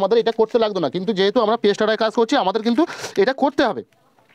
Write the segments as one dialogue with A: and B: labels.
A: আমাদের এটা করতে লাগতো না, কিন্তু যেহেতু আমরা পেস্ট আটায় কাজ করছি আমাদের কিন্তু এটা করতে হবে,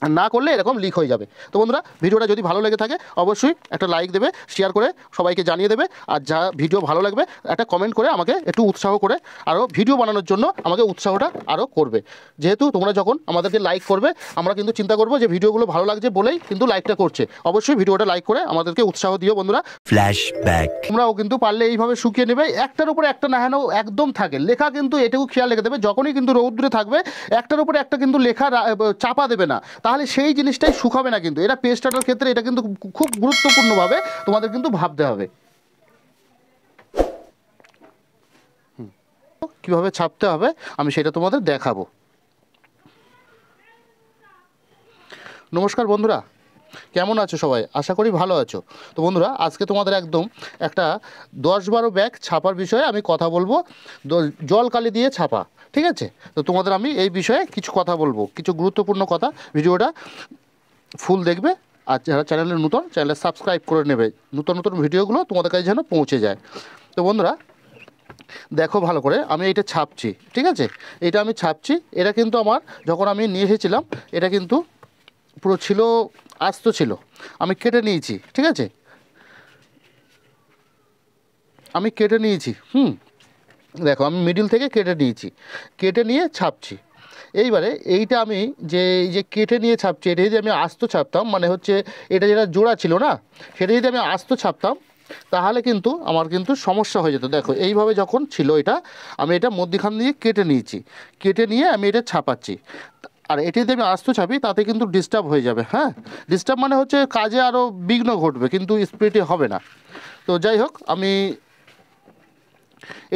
A: আর না করলে এরকম লিক হয়ে যাবে। তো বন্ধুরা, ভিডিওটা যদি ভালো লেগে থাকে অবশ্যই একটা লাইক দেবে, শেয়ার করে সবাইকে জানিয়ে দেবে, আর যা ভিডিও ভালো লাগবে একটা কমেন্ট করে আমাকে একটু উৎসাহ করে আরও ভিডিও বানানোর জন্য আমাকে উৎসাহটা আরও করবে। যেহেতু তোমরা যখন আমাদেরকে লাইক করবে আমরা কিন্তু চিন্তা করবো যে ভিডিওগুলো ভালো লাগছে বলেই কিন্তু লাইকটা করছে। অবশ্যই ভিডিওটা লাইক করে আমাদেরকে উৎসাহ দিও বন্ধুরা।
B: ফ্ল্যাশব্যাক
A: তোমরাও কিন্তু পারলে এইভাবে শুকিয়ে নেবে, একটার উপরে একটা না হেন একদম থাকে লেখা, কিন্তু এটুকু খেয়াল রেখে দেবে যখনই কিন্তু রৌদ্রে থাকবে একটার উপরে একটা কিন্তু লেখা চাপা দেবে না, তাহলে সেই জিনিসটাই শুকাবে না। কিন্তু এটা পেস্ট আটার ক্ষেত্রে এটা কিন্তু খুব গুরুত্বপূর্ণভাবে তোমাদের কিন্তু ভাবতে হবে কিভাবে ছাপতে হবে, আমি সেটা তোমাদের দেখাবো। নমস্কার বন্ধুরা, কেমন আছো সবাই? আশা করি ভালো আছো। তো বন্ধুরা, আজকে তোমাদের একদম একটা 10-12 ব্যাগ ছাপার বিষয়ে আমি কথা বলবো, জল কালি দিয়ে ছাপা, ঠিক আছে? তো তোমাদের আমি এই বিষয়ে কিছু কথা বলবো, কিছু গুরুত্বপূর্ণ কথা। ভিডিওটা ফুল দেখবে, আর যারা চ্যানেলে নতুন চ্যানেলে সাবস্ক্রাইব করে নেবে, নতুন নতুন ভিডিওগুলো তোমাদের কাছে যেন পৌঁছে যায়। তো বন্ধুরা দেখো ভালো করে, আমি এটা ছাপছি, ঠিক আছে? এটা আমি ছাপছি, এটা কিন্তু আমার যখন আমি নিয়ে এসেছিলাম এটা কিন্তু পুরো ছিল, আস্ত ছিল, আমি কেটে নিয়েছি, ঠিক আছে? আমি কেটে নিয়েছি, দেখো আমি মিডিল থেকে কেটে নিয়েছি, কেটে নিয়ে ছাপছি। এইবারে এইটা আমি এই যে কেটে নিয়ে ছাপছি, এটা যদি আমি আস্ত ছাপতাম, মানে হচ্ছে এটা যেটা জোড়া ছিল না, সেটা যদি আমি আস্ত ছাপতাম তাহলে কিন্তু আমার কিন্তু সমস্যা হয়ে যেত। দেখো এইভাবে যখন ছিল এটা, আমি এটা মধ্যখান দিয়ে কেটে নিয়েছি, কেটে নিয়ে আমি এটা ছাপাচ্ছি। আর এটি যদি আমি আস্ত ছাপি তাতে কিন্তু ডিস্টার্ব হয়ে যাবে, হ্যাঁ, ডিস্টার্ব মানে হচ্ছে কাজে আরও বিঘ্ন ঘটবে, কিন্তু স্পিডে হবে না। তো যাই হোক, আমি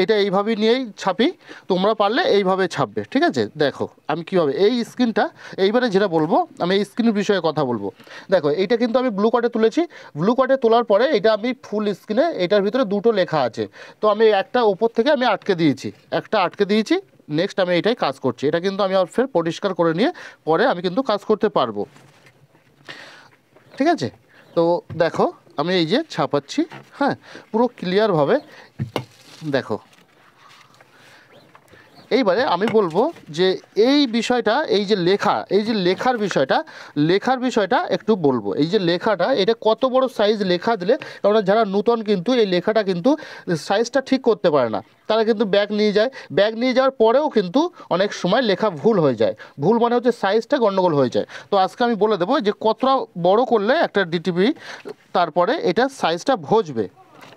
A: এটা এইভাবেই নিয়েই ছাপি, তোমরা পারলে এইভাবে ছাপবে, ঠিক আছে? দেখো আমি কীভাবে এই স্ক্রিনটা, এইবারে যেটা বলবো আমি এই স্ক্রিনের বিষয়ে কথা বলবো। দেখো এইটা কিন্তু আমি ব্লু কার্ডে তুলেছি, ব্লু কার্ডে তোলার পরে এটা আমি ফুল স্ক্রিনে, এটার ভিতরে দুটো লেখা আছে, তো আমি একটা ওপর থেকে আমি আটকে দিয়েছি, একটা আটকে দিয়েছি। নেক্সট আমি এটাই কাজ করছি, এটা কিন্তু আমি আর ফের পরিষ্কার করে নিয়ে পরে আমি কিন্তু কাজ করতে পারবো, ঠিক আছে? তো দেখো আমি এই যে ছাপাচ্ছি, হ্যাঁ, পুরো ক্লিয়ারভাবে দেখো। এইবারে আমি বলবো যে এই বিষয়টা, এই যে লেখা, এই যে লেখার বিষয়টা একটু বলবো। এই যে লেখাটা, এটা কত বড় সাইজ লেখা দিলে, কারণ যারা নূতন কিন্তু এই লেখাটা কিন্তু সাইজটা ঠিক করতে পারে না, তারা কিন্তু ব্যাগ নিয়ে যায়, ব্যাগ নিয়ে যাওয়ার পরেও কিন্তু অনেক সময় লেখা ভুল হয়ে যায়, ভুল মানে হচ্ছে সাইজটা গণ্ডগোল হয়ে যায়। তো আজকে আমি বলে দেবো যে কতটা বড় করলে একটা ডিটিপি তারপরে এটা সাইজটা ভজবে,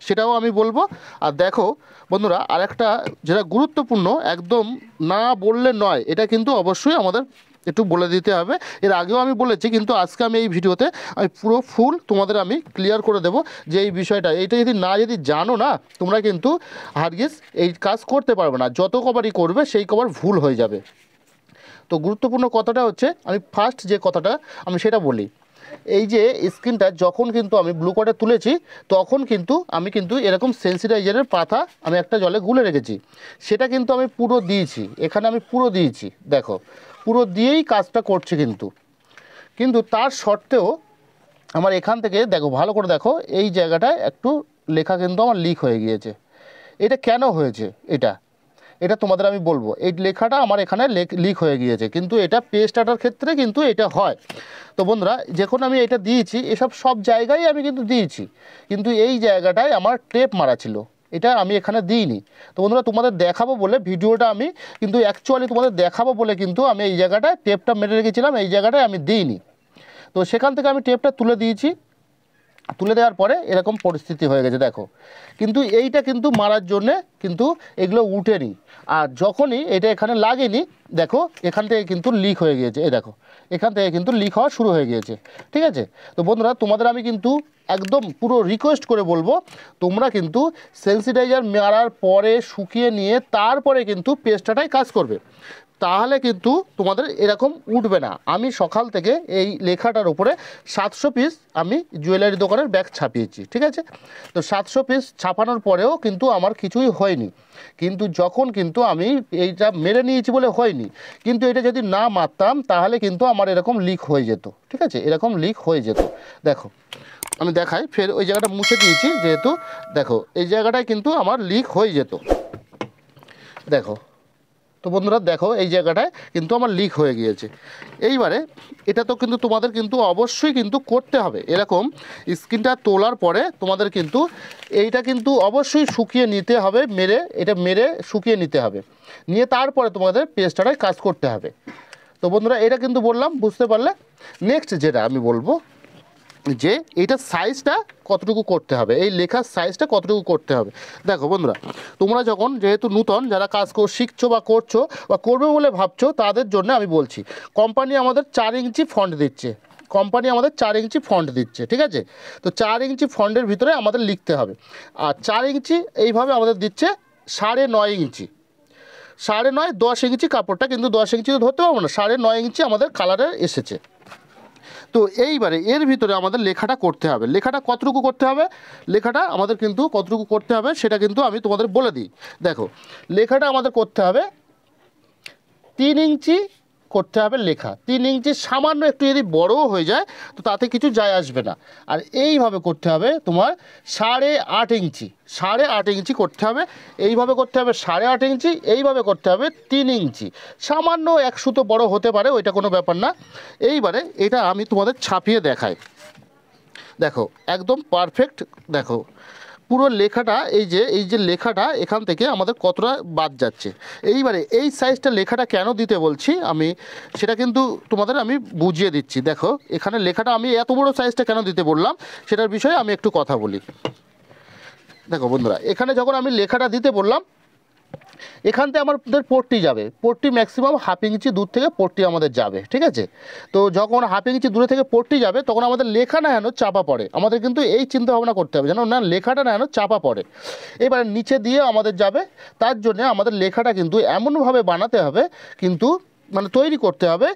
A: সেটাও আমি বলবো। আর দেখো বন্ধুরা, আরেকটা যেটা গুরুত্বপূর্ণ, একদম না বললে নয়, এটা কিন্তু অবশ্যই আমাদের একটু বলে দিতে হবে। এর আগেও আমি বলেছি, কিন্তু আজকে আমি এই ভিডিওতে আমি পুরো ফুল তোমাদের আমি ক্লিয়ার করে দেবো যে এই বিষয়টা, এইটা যদি জানো না তোমরা কিন্তু হারগিজ এই কাজ করতে পারবে না, যত কবারই করবে সেই কবার ভুল হয়ে যাবে। তো গুরুত্বপূর্ণ কথাটা হচ্ছে, আমি ফার্স্ট যে কথাটা আমি সেটা বলি। এই যে স্ক্রিনটা যখন কিন্তু আমি ব্লু কার্ডে তুলেছি, তখন কিন্তু আমি কিন্তু এরকম সেন্সিটাইজারের পাতা আমি একটা জলে গুলে রেখেছি, সেটা কিন্তু আমি পুরো দিয়েছি, এখানে আমি পুরো দিয়েছি, দেখো পুরো দিয়েই কাজটা করছি। কিন্তু তার সত্ত্বেও আমার এখান থেকে দেখো ভালো করে দেখো, এই জায়গাটায় একটু লেখা কিন্তু আমার লিক হয়ে গিয়েছে। এটা কেন হয়েছে? এটা তোমাদের আমি বলবো। এই লেখাটা আমার এখানে লিক হয়ে গিয়েছে, কিন্তু এটা পেস্ট আটার ক্ষেত্রে কিন্তু এটা হয়। তো বন্ধুরা, যখন আমি এটা দিয়েছি, এসব সব জায়গায় আমি কিন্তু দিয়েছি, কিন্তু এই জায়গাটায় আমার টেপ মারা ছিল, এটা আমি এখানে দিইনি। তো বন্ধুরা, তোমাদের দেখাবো বলে ভিডিওটা আমি কিন্তু অ্যাকচুয়ালি তোমাদের দেখাবো বলে কিন্তু আমি এই জায়গাটায় টেপটা মেরে রেখেছিলাম, এই জায়গাটায় আমি দিইনি। তো সেখান থেকে আমি টেপটা তুলে দিয়েছি, তুলে দেওয়ার পরে এরকম পরিস্থিতি হয়ে গেছে দেখো। কিন্তু এইটা কিন্তু মারার জন্যে কিন্তু এগুলো উঠেনি, আর যখনই এটা এখানে লাগেনি, দেখো এখান থেকে কিন্তু লিক হয়ে গিয়েছে, এই দেখো এখান থেকে কিন্তু লিক হওয়া শুরু হয়ে গিয়েছে, ঠিক আছে? তো বন্ধুরা, তোমাদের আমি কিন্তু একদম পুরো রিকোয়েস্ট করে বলবো, তোমরা কিন্তু সেন্সিটাইজার মারার পরে শুকিয়ে নিয়ে তারপরে কিন্তু পেস্টটাই কাজ করবে, তাহলে কিন্তু তোমাদের এরকম উঠবে না। আমি সকাল থেকে এই লেখাটার উপরে 700 পিস আমি জুয়েলারি দোকানের ব্যাগ ছাপিয়েছি, ঠিক আছে? তো 700 পিস ছাপানোর পরেও কিন্তু আমার কিছুই হয়নি, কিন্তু যখন কিন্তু আমি এইটা মেরে নিয়েছি বলে হয়নি, কিন্তু এটা যদি না মারতাম তাহলে কিন্তু আমার এরকম লিক হয়ে যেত, ঠিক আছে? এরকম লিক হয়ে যেত। দেখো আমি দেখাই, ফের ওই জায়গাটা মুছে দিয়েছি, যেহেতু দেখো এই জায়গাটায় কিন্তু আমার লিক হয়ে যেত, দেখো। তো বন্ধুরা দেখো এই জায়গাটায় কিন্তু আমার লিক হয়ে গিয়েছে। এইবারে এটা তো কিন্তু তোমাদের কিন্তু অবশ্যই কিন্তু করতে হবে, এরকম স্ক্রিনটা তোলার পরে তোমাদের কিন্তু এইটা কিন্তু অবশ্যই শুকিয়ে নিতে হবে, মেরে শুকিয়ে নিতে হবে, নিয়ে তারপরে তোমাদের পেস্টটায় কাজ করতে হবে। তো বন্ধুরা এটা কিন্তু বললাম, বুঝতে পারলে। নেক্সট যেটা আমি বলবো যে এইটার সাইজটা কতটুকু করতে হবে, এই লেখার সাইজটা কতটুকু করতে হবে। দেখো বন্ধুরা, তোমরা যখন যেহেতু নূতন যারা কাজ শিখছো বা করছো বা করবে বলে ভাবছো, তাদের জন্য আমি বলছি, কোম্পানি আমাদের 4 ইঞ্চি ফন্ট দিচ্ছে, ঠিক আছে। তো 4 ইঞ্চি ফন্টের ভিতরে আমাদের লিখতে হবে। আর 4 ইঞ্চি এইভাবে আমাদের দিচ্ছে 9.5 ইঞ্চি, 9.5 10 ইঞ্চি কাপড়টা, কিন্তু 10 ইঞ্চি তো ধরতে পারবো না, 9.5 ইঞ্চি আমাদের কালারে এসেছে। তো এইবারে এর ভিতরে আমাদের লেখাটা করতে হবে। লেখাটা কতটুকু করতে হবে, লেখাটা আমাদের কিন্তু কতটুকু করতে হবে সেটা কিন্তু আমি তোমাদের বলে দিই। দেখো লেখাটা আমাদের করতে হবে 3 ইঞ্চি করতে হবে লেখা। 3 ইঞ্চি সামান্য একটু যদি বড়ও হয়ে যায় তো তাতে কিছু যায় আসবে না। আর এইভাবে করতে হবে তোমার 8.5 ইঞ্চি, 8.5 ইঞ্চি করতে হবে, এইভাবে করতে হবে 8.5 ইঞ্চি, এইভাবে করতে হবে 3 ইঞ্চি, সামান্য 1 সুতো বড় হতে পারে, ওইটা কোনো ব্যাপার না। এইবারে এটা আমি তোমাদের ছাপিয়ে দেখাই। দেখো একদম পারফেক্ট, দেখো পুরো লেখাটা, এই যে লেখাটা এখান থেকে আমাদের কতটা বাদ যাচ্ছে। এইবারে এই সাইজটা লেখাটা কেন দিতে বলছি আমি, সেটা কিন্তু তোমাদের আমি বুঝিয়ে দিচ্ছি। দেখো এখানে লেখাটা আমি এত বড় সাইজটা কেন দিতে বললাম সেটার বিষয়ে আমি একটু কথা বলি। দেখো বন্ধুরা, এখানে যখন আমি লেখাটা দিতে বললাম, এখান থেকে আমাদের পট্টি যাবে, পট্টি ম্যাক্সিমাম 1/2 ইঞ্চি দূর থেকে পট্টি আমাদের যাবে, ঠিক আছে। তো যখন 1/2 ইঞ্চি দূরে থেকে পট্টি যাবে তখন আমাদের লেখা না যেন চাপা পড়ে, আমাদের কিন্তু এই চিন্তা ভাবনা করতে হবে যেন না লেখাটা না যেন চাপা পড়ে। এবার নিচে দিয়ে আমাদের যাবে, তার জন্য আমাদের লেখাটা কিন্তু এমনভাবে বানাতে হবে, কিন্তু মানে তৈরি করতে হবে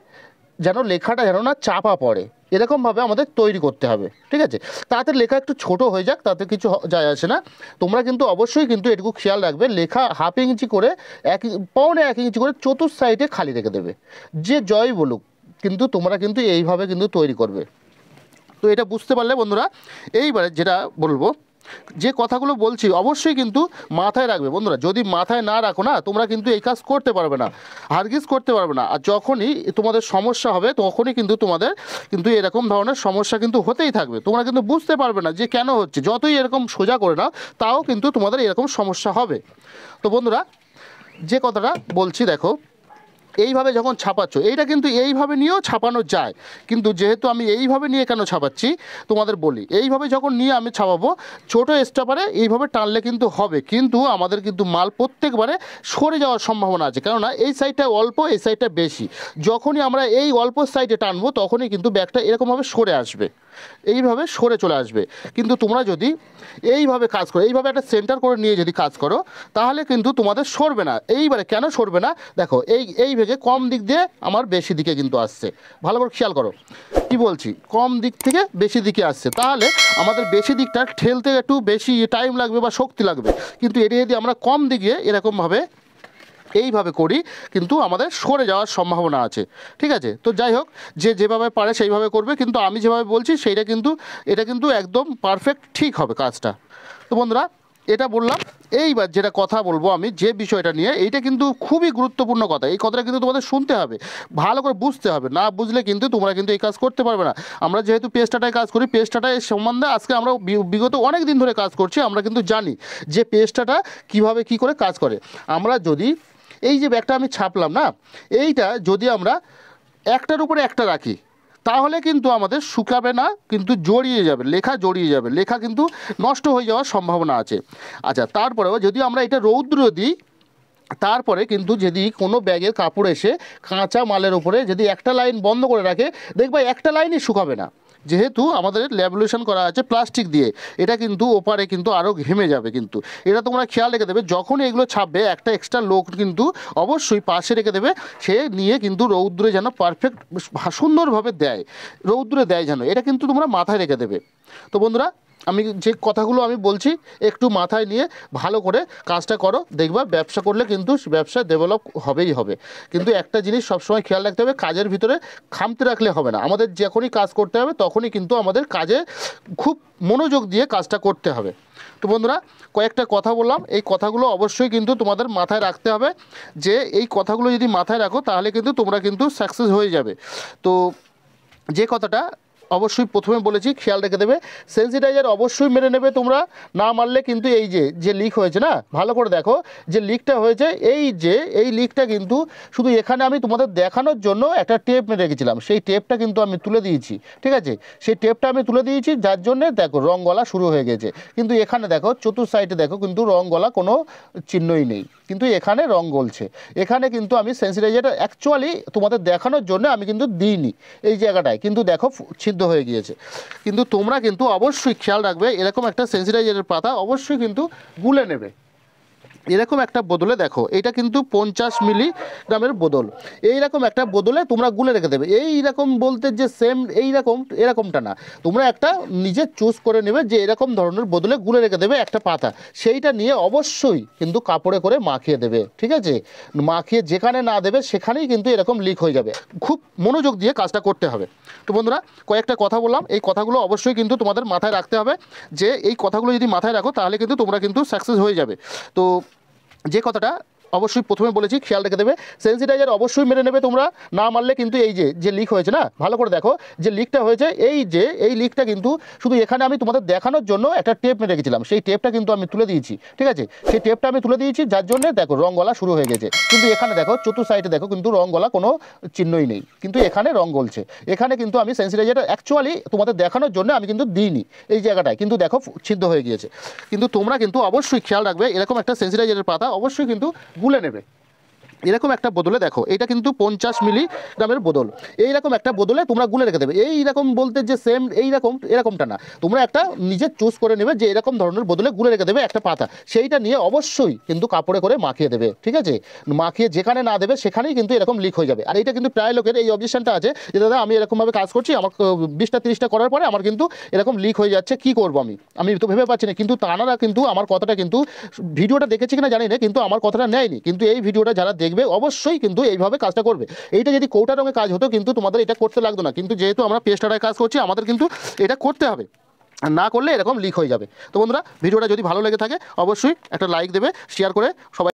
A: যেন লেখাটা যেন না চাপা পড়ে, এরকমভাবে আমাদের তৈরি করতে হবে, ঠিক আছে। তাতে লেখা একটু ছোট হয়ে যাক তাতে কিছু যায় আসে না। তোমরা কিন্তু অবশ্যই কিন্তু এটুকু খেয়াল রাখবে, লেখা 1/2 ইঞ্চি করে 1 ইঞ্চি করে চতুর্থ সাইডে খালি রেখে দেবে, যে জয় বলুক, কিন্তু তোমরা কিন্তু এইভাবে কিন্তু তৈরি করবে। তো এটা বুঝতে পারলে বন্ধুরা, এইবারে যেটা বলবো, যে কথাগুলো বলছি অবশ্যই কিন্তু মাথায় রাখবে বন্ধুরা। যদি মাথায় না রাখো না, তোমরা কিন্তু এই কাজ করতে পারবে না, হারগিজ করতে পারবে না। আর যখনই তোমাদের সমস্যা হবে তখনই কিন্তু তোমাদের কিন্তু এরকম ধরনের সমস্যা কিন্তু হতেই থাকবে, তোমরা কিন্তু বুঝতে পারবে না যে কেন হচ্ছে। যতই এরকম সোজা করে নাও তাও কিন্তু তোমাদের এরকম সমস্যা হবে। তো বন্ধুরা, যে কথাটা বলছি, দেখো এইভাবে যখন ছাপাচ্ছ, এইটা কিন্তু এইভাবে নিয়েও ছাপানো যায়, কিন্তু যেহেতু আমি এইভাবে নিয়ে কেন ছাপাচ্ছি তোমাদের বলি। এইভাবে যখন নিয়ে আমি ছাপাবো, ছোটো স্টাপারে এইভাবে টানলে কিন্তু হবে, কিন্তু আমাদের কিন্তু মাল প্রত্যেকবারে সরে যাওয়ার সম্ভাবনা আছে, কেননা এই সাইডটা অল্প, এই সাইডটা বেশি। যখনই আমরা এই অল্প সাইডে টানবো তখনই কিন্তু ব্যাগটা এরকমভাবে সরে আসবে, এইভাবে সরে চলে আসবে। কিন্তু তোমরা যদি এইভাবে কাজ করো, এইভাবে একটা সেন্টার করে নিয়ে যদি কাজ করো, তাহলে কিন্তু তোমাদের সরবে না। এইবারে কেন সরবে না, দেখো এই ভেগে কম দিক দিয়ে আমার বেশি দিকে কিন্তু আসছে, ভালো করে খেয়াল করো কি বলছি, কম দিক থেকে বেশি দিকে আসছে, তাহলে আমাদের বেশি দিকটা ঠেলতে একটু বেশি টাইম লাগবে বা শক্তি লাগবে। কিন্তু এটা যদি আমরা কম দিকে এরকমভাবে এইভাবে করি, কিন্তু আমাদের সরে যাওয়ার সম্ভাবনা আছে, ঠিক আছে। তো যাই হোক, যে যেভাবে পারে সেইভাবে করবে, কিন্তু আমি যেভাবে বলছি সেইটা কিন্তু এটা কিন্তু একদম পারফেক্ট ঠিক হবে কাজটা। তো বন্ধুরা, এটা বললাম। এইবার যেটা কথা বলবো আমি যে বিষয়টা নিয়ে, এইটা কিন্তু খুবই গুরুত্বপূর্ণ কথা, এই কথাটা কিন্তু তোমাদের শুনতে হবে, ভালো করে বুঝতে হবে, না বুঝলে কিন্তু তোমরা কিন্তু এই কাজ করতে পারবে না। আমরা যেহেতু পেস্টাটায় কাজ করি, পেস্টাটায় সম্বন্ধে আজকে আমরা বিগত অনেক দিন ধরে কাজ করছি, আমরা কিন্তু জানি যে পেস্টাটা কীভাবে কী করে কাজ করে। আমরা যদি এই যে ব্যাগটা আমি ছাপলাম না, এইটা যদি আমরা একটার উপরে একটা রাখি তাহলে কিন্তু আমাদের শুকাবে না, কিন্তু জড়িয়ে যাবে, লেখা জড়িয়ে যাবে, লেখা কিন্তু নষ্ট হয়ে যাওয়ার সম্ভাবনা আছে। আচ্ছা, তারপরেও যদি আমরা এটা রৌদ্র দিই, তারপরে কিন্তু যদি কোনো ব্যাগের কাপড় এসে কাঁচা মালের উপরে যদি একটা লাইন বন্ধ করে রাখে, দেখবে একটা লাইনই শুকাবে না, যেহেতু আমাদের ল্যামিনেশন করা আছে প্লাস্টিক দিয়ে, এটা কিন্তু ওপারে কিন্তু আরও ঘেমে যাবে। কিন্তু এটা তোমরা খেয়াল রেখে দেবে, যখনই এগুলো ছাপবে একটা এক্সট্রা লোক কিন্তু অবশ্যই পাশে রেখে দেবে, সে নিয়ে কিন্তু রৌদ্রে যেন পারফেক্ট সুন্দরভাবে দেয়, রৌদ্রে দেয় যেন, এটা কিন্তু তোমরা মাথায় রেখে দেবে। তো বন্ধুরা, আমি যে কথাগুলো আমি বলছি একটু মাথায় নিয়ে ভালো করে কাজটা করো, দেখবা ব্যবসা করলে কিন্তু ব্যবসা ডেভেলপ হবেই হবে। কিন্তু একটা জিনিস সবসময় খেয়াল রাখতে হবে, কাজের ভিতরে খামতি রাখলে হবে না। আমাদের যখনই কাজ করতে হবে তখনই কিন্তু আমাদের কাজে খুব মনোযোগ দিয়ে কাজটা করতে হবে। তো বন্ধুরা, কয়েকটা কথা বললাম, এই কথাগুলো অবশ্যই কিন্তু তোমাদের মাথায় রাখতে হবে। যে এই কথাগুলো যদি মাথায় রাখো তাহলে কিন্তু তোমরা কিন্তু সাকসেস হয়ে যাবে। তো যে কথাটা অবশ্যই প্রথমে বলেছি খেয়াল রেখে দেবে, সেন্সিটাইজার অবশ্যই মেরে নেবে তোমরা, না মারলে কিন্তু এই যে লিক হয়েছে না, ভালো করে দেখো যে লিকটা হয়েছে, এই লিকটা কিন্তু শুধু এখানে আমি তোমাদের দেখানোর জন্য একটা টেপ মেরে রেখেছিলাম, সেই টেপটা কিন্তু আমি তুলে দিয়েছি, ঠিক আছে? সেই টেপটা আমি তুলে দিয়েছি, যার জন্যে দেখো রং গলা শুরু হয়ে গেছে। কিন্তু এখানে দেখো চতুর সাইডে দেখো কিন্তু রং গলা কোনো চিহ্নই নেই, কিন্তু এখানে রং গলছে। এখানে কিন্তু আমি সেন্সিটাইজারটা অ্যাকচুয়ালি তোমাদের দেখানোর জন্য আমি কিন্তু দিইনি, এই জায়গাটায় কিন্তু দেখো ছিদ্র হয়ে গিয়েছে। কিন্তু তোমরা কিন্তু অবশ্যই খেয়াল রাখবে, এরকম একটা সেন্সিটাইজারের পাতা অবশ্যই কিন্তু গুলে নেবে। এরকম একটা বোতলে দেখো, এটা কিন্তু 50 মিলিগ্রামের বোতল, এইরকম একটা বোতলে তোমরা গুলে রেখে দেবে। এইরকম বলতে যে সেম এরকমটা না, তোমরা একটা নিজে চুজ করে নেবে যে এরকম ধরনের বোতলে গুলে রেখে দেবে একটা পাতা, সেইটা নিয়ে অবশ্যই কিন্তু কাপড়ে করে মাখিয়ে দেবে, ঠিক আছে? মাখিয়ে যেখানে না দেবে সেখানেই কিন্তু এরকম লিক হয়ে যাবে। খুব মনোযোগ দিয়ে কাজটা করতে হবে। তো বন্ধুরা, কয়েকটা কথা বললাম, এই কথাগুলো অবশ্যই কিন্তু তোমাদের মাথায় রাখতে হবে। যে এই কথাগুলো যদি মাথায় রাখো তাহলে কিন্তু তোমরা কিন্তু সাকসেস হয়ে যাবে। তো যে কথাটা অবশ্যই প্রথমে বলেছি খেয়াল রেখে দেবে, সেন্সিটাইজার অবশ্যই মেরে নেবে তোমরা, না মারলে কিন্তু এই যে লিক হয়েছে না, ভালো করে দেখো যে লিকটা হয়েছে, এই লিকটা কিন্তু শুধু এখানে আমি তোমাদের দেখানোর জন্য একটা টেপ মেরে রেখেছিলাম, সেই টেপটা কিন্তু আমি তুলে দিয়েছি, ঠিক আছে? সেই টেপটা আমি তুলে দিয়েছি, যার জন্য দেখো রং গলা শুরু হয়ে গেছে। কিন্তু এখানে দেখো চতুর সাইডে দেখো কিন্তু রং গলা কোনো চিহ্নই নেই, কিন্তু এখানে রং গলছে। এখানে কিন্তু আমি সেন্সিটাইজারটা অ্যাকচুয়ালি তোমাদের দেখানোর জন্য আমি কিন্তু দিইনি, এই জায়গাটায় কিন্তু দেখো ছিদ্র হয়ে গিয়েছে। কিন্তু তোমরা কিন্তু অবশ্যই খেয়াল রাখবে, এরকম একটা সেন্সিটাইজারের পাতা অবশ্যই কিন্তু গুলে নেবে। এরকম একটা বোতলে দেখো, এটা কিন্তু 50 মিলিগ্রামের বোতল, এইরকম একটা বোতলে তোমরা গুলে রেখে দেবে। এইরকম বলতে যে সেম এরকমটা না, তোমরা একটা নিজে চুজ করে নেবে যে এরকম ধরনের বোতলে গুলে রেখে দেবে একটা পাতা, সেইটা নিয়ে অবশ্যই কিন্তু কাপড়ে করে মাখিয়ে দেবে, ঠিক আছে? মাখিয়ে যেখানে না দেবে সেখানেই কিন্তু এরকম লিক হয়ে যাবে। আর এটা কিন্তু প্রায় লোকের এই অবজেকশনটা আছে যে দাদা আমি এরকমভাবে কাজ করছি, আমার 20টা 30টা করার পরে আমার কিন্তু এরকম লিক হয়ে যাচ্ছে, কি করবো আমি তো ভেবে পাচ্ছি না। কিন্তু তারা কিন্তু আমার কথাটা কিন্তু ভিডিওটা দেখেছি কিনা জানি না, কিন্তু আমার কথাটা নেয়নি। কিন্তু এই ভিডিওটা যারা দেখবে অবশ্যই কিন্তু এইভাবে কাজটা করবে। এইটা যদি কৌটা রঙের কাজ হতো কিন্তু তোমাদের এটা করতে লাগতো না, কিন্তু যেহেতু আমরা পেস্টারায় কাজ করছি আমাদের কিন্তু এটা করতে হবে, আর না করলে এরকম লিক হয়ে যাবে। তো বন্ধুরা, ভিডিওটা যদি ভালো লেগে থাকে অবশ্যই একটা লাইক দেবে, শেয়ার করে সবাই